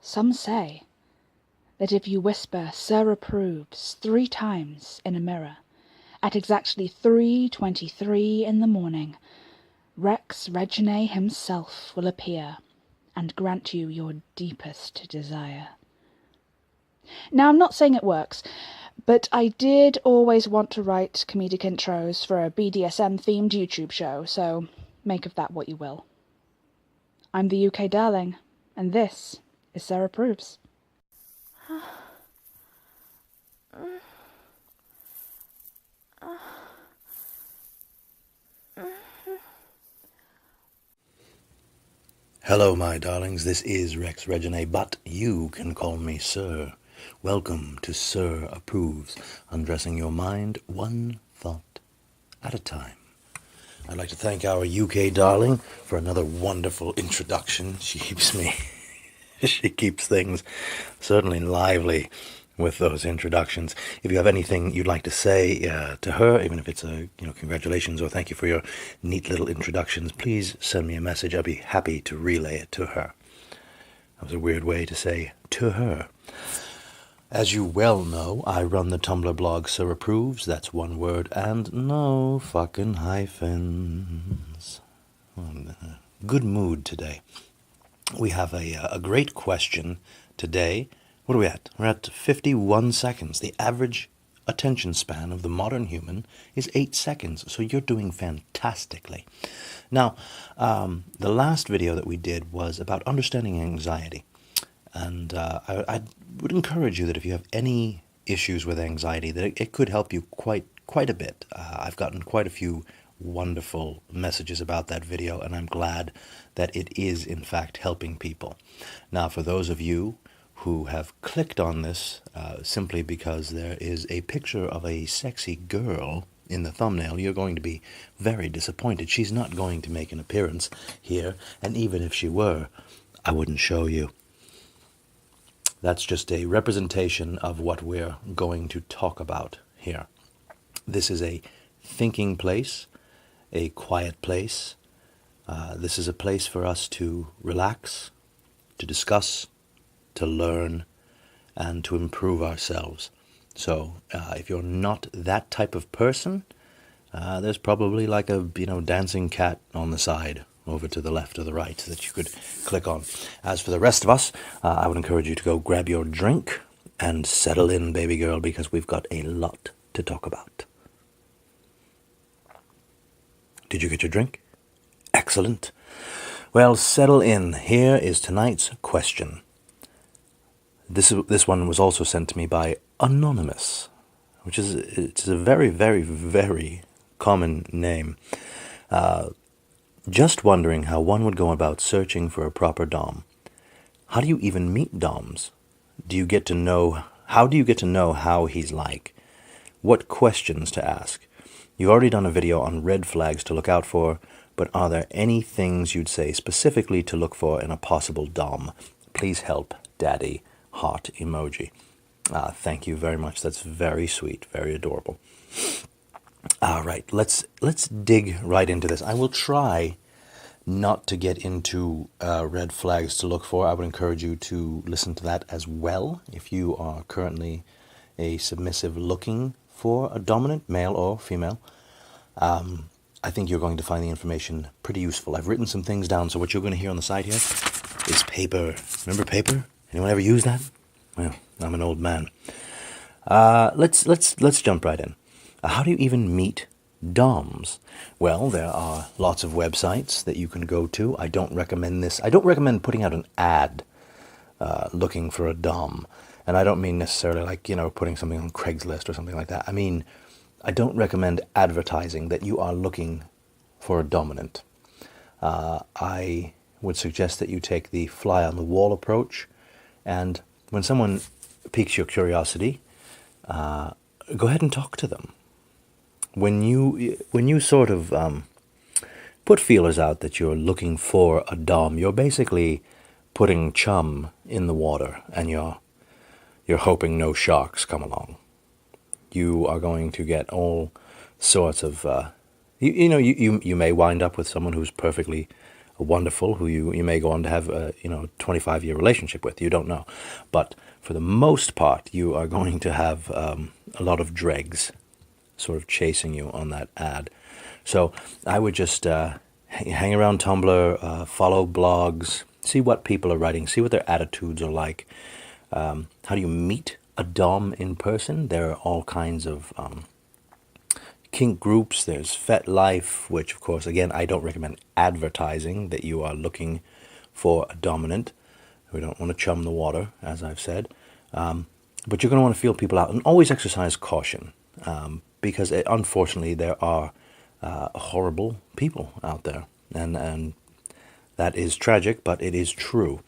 Some say that if you whisper "Sir approves" 3 times in a mirror, at exactly 3:23 in the morning, Rex Reginae himself will appear and grant you your deepest desire. Now, I'm not saying it works, but I did always want to write comedic intros for a BDSM-themed YouTube show, so make of that what you will. I'm the UK Darling, and this is Sir Approves. Hello, my darlings. This is Rex Reginae, but you can call me Sir. Welcome to Sir Approves, undressing your mind one thought at a time. I'd like to thank our UK darling for another wonderful introduction. She keeps things certainly lively with those introductions. If you have anything you'd like to say to her, even if it's a congratulations or thank you for your neat little introductions, please send me a message. I'll be happy to relay it to her. That was a weird way to say to her. As you well know, I run the Tumblr blog Sir Approves. That's one word and no fucking hyphens. Good mood today. We have a great question today. What are we at? We're at 51 seconds. The average attention span of the modern human is 8 seconds, so you're doing fantastically. Now, the last video that we did was about understanding anxiety. And I would encourage you that if you have any issues with anxiety, that it could help you quite a bit. I've gotten quite a few wonderful messages about that video, and I'm glad that it is, in fact, helping people. Now, for those of you who have clicked on this simply because there is a picture of a sexy girl in the thumbnail, you're going to be very disappointed. She's not going to make an appearance here, and even if she were, I wouldn't show you. That's just a representation of what we're going to talk about here. This is a thinking place, a quiet place. This is a place for us to relax, to discuss, to learn, and to improve ourselves. So if you're not that type of person, there's probably like a dancing cat on the side over to the left or the right that you could click on. As for the rest of us, I would encourage you to go grab your drink and settle in, baby girl, because we've got a lot to talk about. Did you get your drink? Excellent. Well, settle in. Here is tonight's question. This one was also sent to me by Anonymous, which is it's a very, very, very common name. Just wondering how one would go about searching for a proper dom. How do you even meet doms? How do you get to know how he's like? What questions to ask? You've already done a video on red flags to look out for, but are there any things you'd say specifically to look for in a possible dom? Please help, Daddy. Heart emoji. Thank you very much. That's very sweet, very adorable. All right, let's dig right into this. I will try not to get into red flags to look for. I would encourage you to listen to that as well if you are currently a submissive looking for a dominant, male or female. I think you're going to find the information pretty useful. I've written some things down, so what you're going to hear on the side here is paper. Remember paper? Anyone ever use that? Well, I'm an old man. Let's jump right in. How do you even meet DOMs? Well, there are lots of websites that you can go to. I don't recommend this. I don't recommend putting out an ad looking for a DOM. And I don't mean necessarily like, putting something on Craigslist or something like that. I mean, I don't recommend advertising that you are looking for a dominant. I would suggest that you take the fly on the wall approach. And when someone piques your curiosity, go ahead and talk to them. When you sort of put feelers out that you're looking for a dom, you're basically putting chum in the water, and you're hoping no sharks come along. You are going to get all sorts of you may wind up with someone who's perfectly wonderful, who you may go on to have a 25-year relationship with. You don't know, but for the most part, you are going to have a lot of dregs sort of chasing you on that ad. So I would just hang around Tumblr, follow blogs, see what people are writing, see what their attitudes are like. How do you meet a dom in person? There are all kinds of kink groups. There's FetLife, which of course, again, I don't recommend advertising that you are looking for a dominant. We don't want to chum the water, as I've said. But you're going to want to feel people out, and always exercise caution, because unfortunately there are horrible people out there, and that is tragic, but it is true.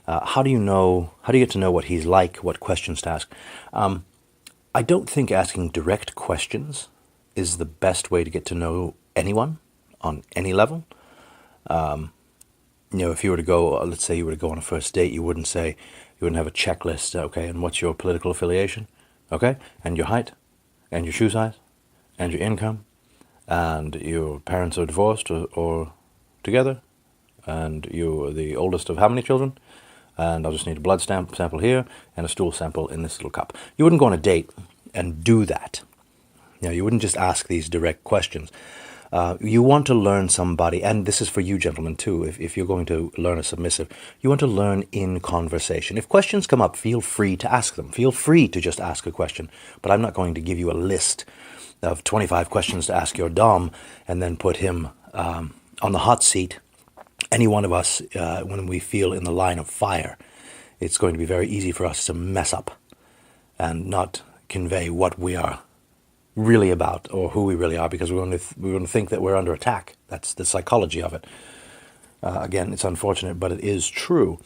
How do you get to know what he's like, what questions to ask? I don't think asking direct questions is the best way to get to know anyone on any level. If you were to go, let's say you were to go on a first date, you wouldn't have a checklist, okay, and what's your political affiliation, okay, and your height, and your shoe size, and your income, and your parents are divorced or together, and you're the oldest of how many children, and I'll just need a blood sample here, and a stool sample in this little cup. You wouldn't go on a date and do that. You wouldn't just ask these direct questions. You want to learn somebody, and this is for you gentlemen too, if you're going to learn a submissive, you want to learn in conversation. If questions come up, feel free to ask them. Feel free to just ask a question, but I'm not going to give you a list of 25 questions to ask your dom and then put him on the hot seat. Any one of us, when we feel in the line of fire, it's going to be very easy for us to mess up and not convey what we are really about or who we really are, because we're going to think that we're under attack. That's the psychology of it. Again, it's unfortunate, but it is true.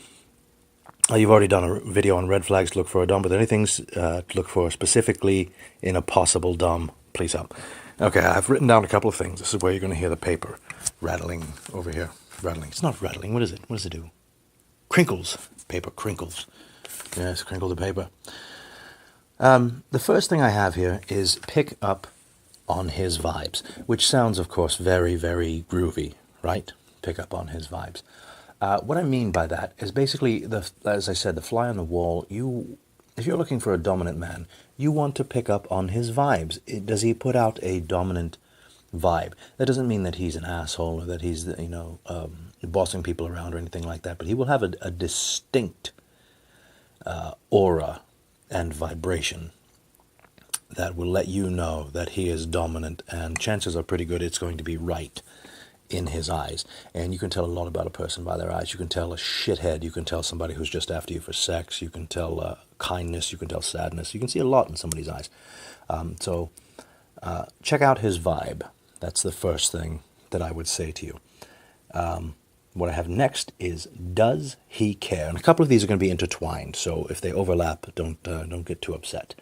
You've already done a video on red flags to look for a dom, but are there any things to look for specifically in a possible dom? Please help. Okay, I've written down a couple of things. This is where you're going to hear the paper rattling over here. Rattling. It's not rattling. What is it? What does it do? Crinkles. Paper crinkles. Yes, crinkle the paper. The first thing I have here is pick up on his vibes, which sounds, of course, very, very groovy, right? Pick up on his vibes. What I mean by that is basically, as I said, the fly on the wall. If you're looking for a dominant man, you want to pick up on his vibes. Does he put out a dominant vibe? That doesn't mean that he's an asshole or that he's, bossing people around or anything like that, but he will have a distinct aura and vibration that will let you know that he is dominant, and chances are pretty good it's going to be right in his eyes. And you can tell a lot about a person by their eyes. You can tell a shithead, you can tell somebody who's just after you for sex, you can tell kindness, you can tell sadness, you can see a lot in somebody's eyes. So check out his vibe. That's the first thing that I would say to you. What I have next is, does he care? And a couple of these are going to be intertwined, so if they overlap, don't get too upset.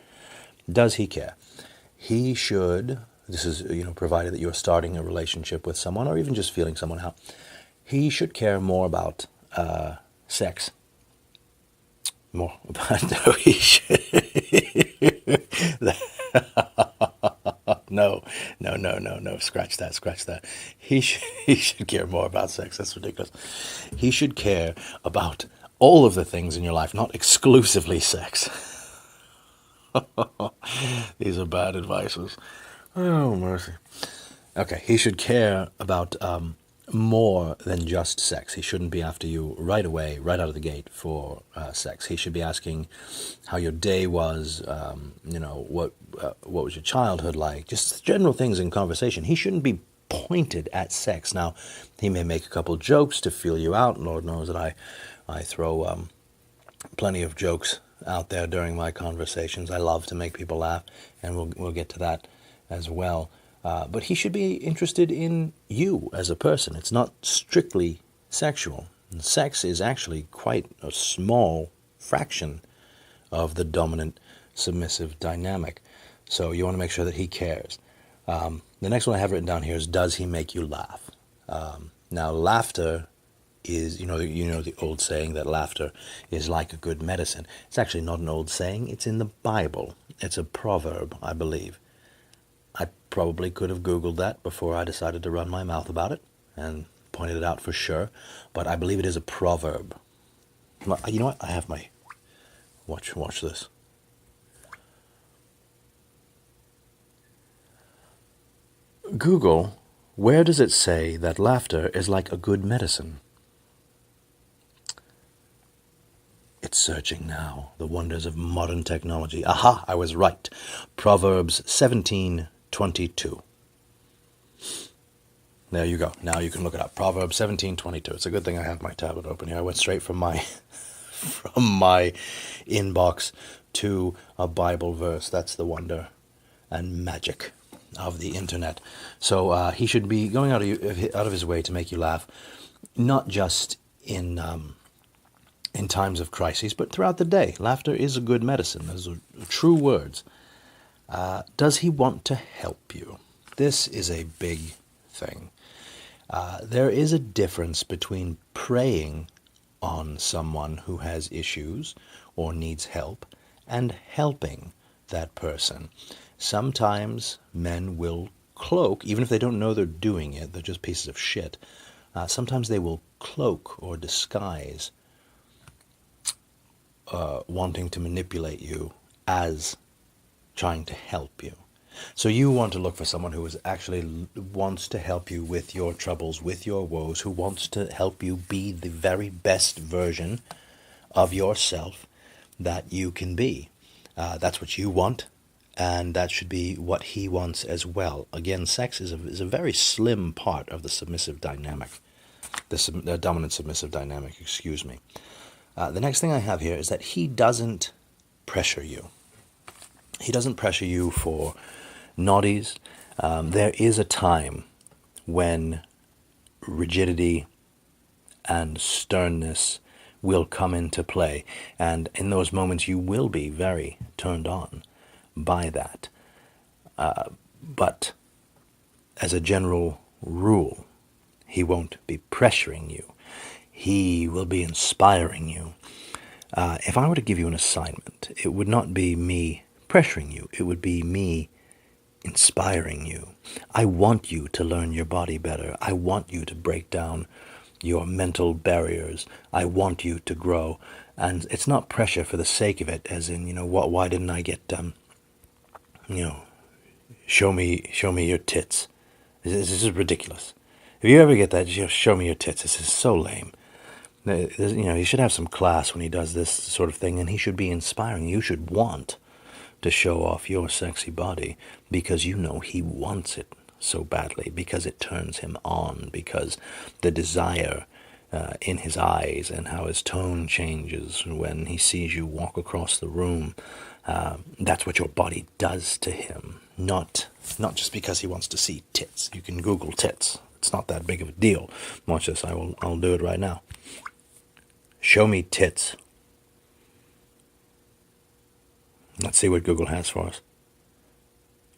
Does he care? He should, this is, provided that you're starting a relationship with someone or even just feeling someone out, he should care more about sex. More about, no, he should. No, scratch that. He should care more about sex. That's ridiculous. He should care about all of the things in your life, not exclusively sex. These are bad advices. Oh, mercy. Okay, he should care about more than just sex. He shouldn't be after you right away, right out of the gate for sex. He should be asking how your day was, what was your childhood like, just general things in conversation. He shouldn't be pointed at sex. Now, he may make a couple jokes to feel you out. Lord knows that I throw plenty of jokes out there during my conversations. I love to make people laugh, and we'll get to that as well. But he should be interested in you as a person. It's not strictly sexual. And sex is actually quite a small fraction of the dominant submissive dynamic. So you want to make sure that he cares. The next one I have written down here is, does he make you laugh? Now, laughter is, the old saying that laughter is like a good medicine. It's actually not an old saying. It's in the Bible. It's a proverb, I believe. I probably could have Googled that before I decided to run my mouth about it, pointed it out for sure, but I believe it is a proverb. You know what? I have my... Watch this. Google, where does it say that laughter is like a good medicine? It's searching now, the wonders of modern technology. Aha, I was right. Proverbs 17:22. There you go. Now you can look it up. Proverbs 17:22. It's a good thing I have my tablet open here. I went straight from my inbox to a Bible verse. That's the wonder and magic of the internet. So he should be going out of his way to make you laugh, not just in times of crises, but throughout the day. Laughter is a good medicine. Those are true words. Does he want to help you? This is a big thing. There is a difference between preying on someone who has issues or needs help and helping that person. Sometimes men will cloak, even if they don't know they're doing it, they're just pieces of shit. Sometimes they will cloak or disguise wanting to manipulate you as trying to help you. So you want to look for someone who is actually wants to help you with your troubles, with your woes, who wants to help you be the very best version of yourself that you can be. That's what you want, and that should be what he wants as well. Again, sex is a very slim part of the submissive dynamic, the dominant submissive dynamic, excuse me. The next thing I have here is that he doesn't pressure you. He doesn't pressure you for naughties. There is a time when rigidity and sternness will come into play, and in those moments you will be very turned on by that. But as a general rule, he won't be pressuring you. He will be inspiring you. If I were to give you an assignment, it would not be me pressuring you. It would be me inspiring you. I want you to learn your body better. I want you to break down your mental barriers. I want you to grow. And it's not pressure for the sake of it, as in, why didn't I get, show me your tits. This is ridiculous. If you ever get that, just show me your tits. This is so lame. He should have some class when he does this sort of thing, and he should be inspiring. You should want to show off your sexy body because he wants it so badly, because it turns him on, because the desire in his eyes and how his tone changes when he sees you walk across the room, that's what your body does to him. Not just because he wants to see tits. You can Google tits. It's not that big of a deal. Watch this. I'll do it right now. Show me tits. Let's see what Google has for us.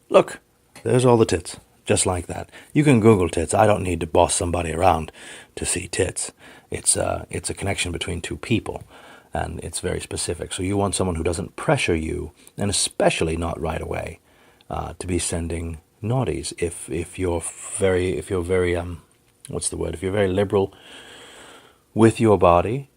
Look, there's all the tits, just like that. You can Google tits. I don't need to boss somebody around to see tits. It's a connection between two people, and it's very specific. So you want someone who doesn't pressure you, and especially not right away, to be sending naughties. If you're very what's the word? If you're very liberal with your body.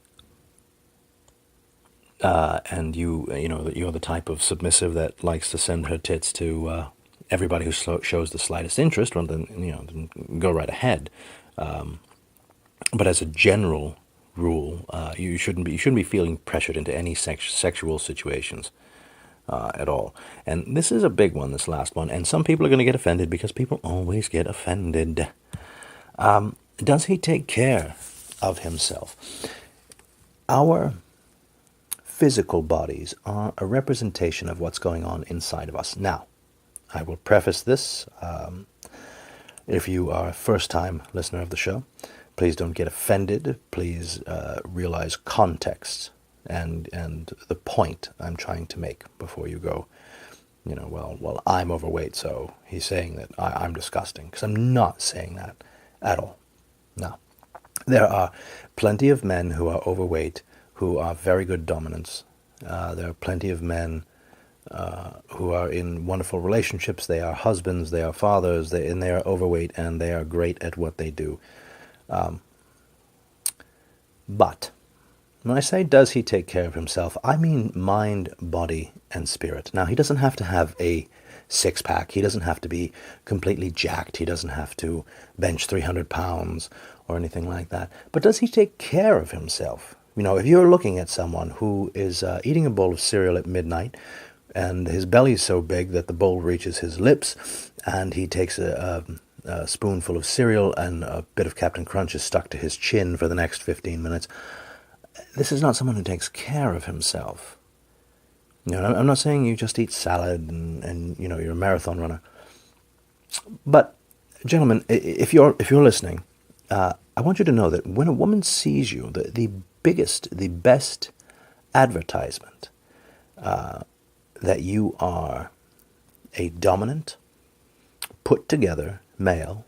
And you're the type of submissive that likes to send her tits to everybody who shows the slightest interest, rather than go right ahead. But as a general rule, you shouldn't be feeling pressured into any sexual situations at all. And this is a big one, this last one. And some people are going to get offended because people always get offended. Does he take care of himself? Our physical bodies are a representation of what's going on inside of us. Now, I will preface this. If you are a first-time listener of the show, please don't get offended. Please realize context and the point I'm trying to make before you go, well, I'm overweight, so he's saying that I'm disgusting. Because I'm not saying that at all. No. There are plenty of men who are overweight who are very good dominants. There are plenty of men who are in wonderful relationships. They are husbands, they are fathers, and they are overweight, and they are great at what they do. But when I say does he take care of himself, I mean mind, body, and spirit. Now, he doesn't have to have a six-pack. He doesn't have to be completely jacked. He doesn't have to bench 300 pounds or anything like that. But does he take care of himself? You know, if you're looking at someone who is eating a bowl of cereal at midnight and his belly is so big that the bowl reaches his lips and he takes a spoonful of cereal and a bit of Captain Crunch is stuck to his chin for the next 15 minutes, this is not someone who takes care of himself. You know, I'm not saying you just eat salad and you know, you're a marathon runner. But, gentlemen, if you're listening, I want you to know that when a woman sees you, the biggest, the best advertisement that you are a dominant, put-together male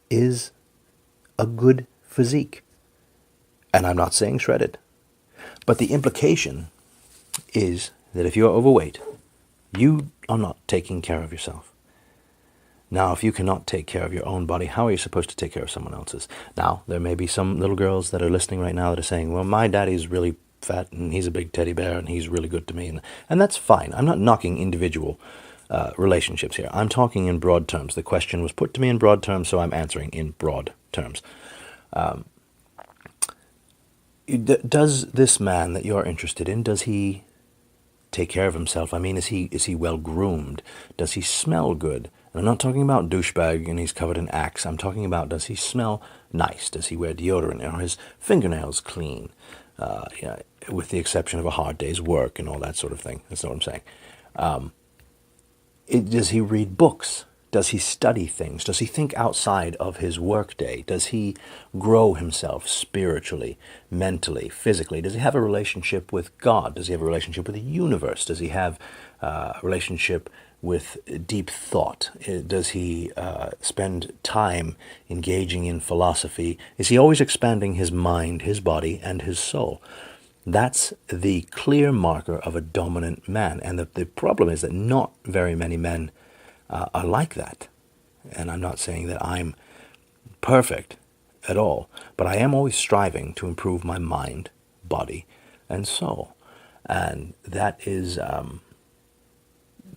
is a good physique. And I'm not saying shredded. But the implication is that if you're overweight, you are not taking care of yourself. Now, if you cannot take care of your own body, how are you supposed to take care of someone else's? Now, there may be some little girls that are listening right now that are saying, well, my daddy's really fat and he's a big teddy bear and he's really good to me. And that's fine. I'm not knocking individual relationships here. I'm talking in broad terms. The question was put to me in broad terms, so I'm answering in broad terms. Does this man that you're interested in, does he take care of himself? I mean, is he well groomed? Does he smell good? And I'm not talking about douchebag and he's covered in Axe. I'm talking about, does he smell nice? Does he wear deodorant? Are his fingernails clean? Yeah, with the exception of a hard day's work and all that sort of thing. That's not what I'm saying. Does he read books? Does he study things? Does he think outside of his workday? Does he grow himself spiritually, mentally, physically? Does he have a relationship with God? Does he have a relationship with the universe? Does he have a relationship with deep thought? Does he spend time engaging in philosophy? Is he always expanding his mind, his body, and his soul? That's the clear marker of a dominant man. And the problem is that not very many men are like that. And I'm not saying that I'm perfect at all, but I am always striving to improve my mind, body, and soul. And that is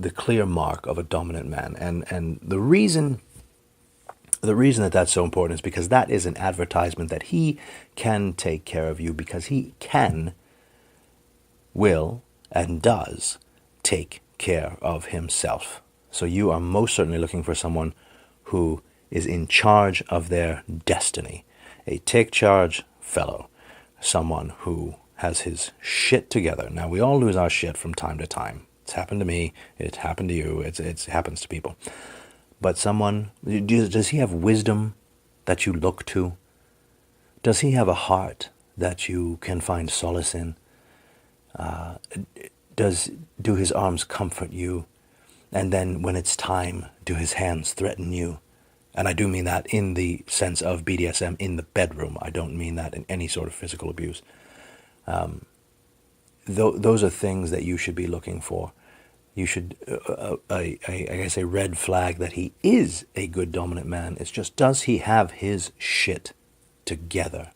the clear mark of a dominant man. And the reason that that's so important is because that is an advertisement that he can take care of you, because he can, will, and does take care of himself. So you are most certainly looking for someone who is in charge of their destiny, a take-charge fellow, someone who has his shit together. Now, we all lose our shit from time to time. It's happened to me. It's happened to you. It happens to people. But someone, does he have wisdom that you look to? Does he have a heart that you can find solace in? Do his arms comfort you? And then when it's time, do his hands threaten you? And I do mean that in the sense of BDSM in the bedroom. I don't mean that in any sort of physical abuse. Those are things that you should be looking for. You should, I guess, a red flag that he is a good dominant man. It's just, does he have his shit together?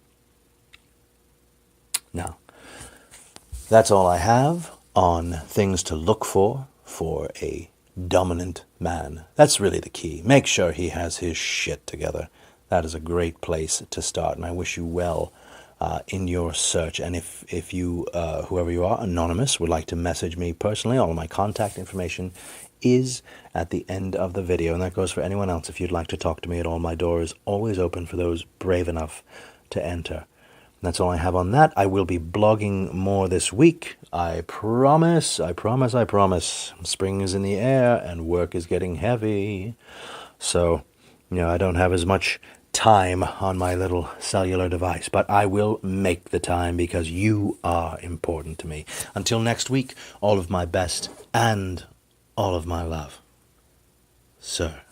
Now, that's all I have on things to look for a dominant man. That's really the key. Make sure he has his shit together. That is a great place to start, and I wish you well in your search. And if you, whoever you are, anonymous, would like to message me personally, all of my contact information is at the end of the video, and that goes for anyone else. If you'd like to talk to me at all, my door is always open for those brave enough to enter. That's all I have on that. I will be blogging more this week. I promise. Spring is in the air and work is getting heavy. So, I don't have as much time on my little cellular device, but I will make the time because you are important to me. Until next week, all of my best and all of my love. Sir.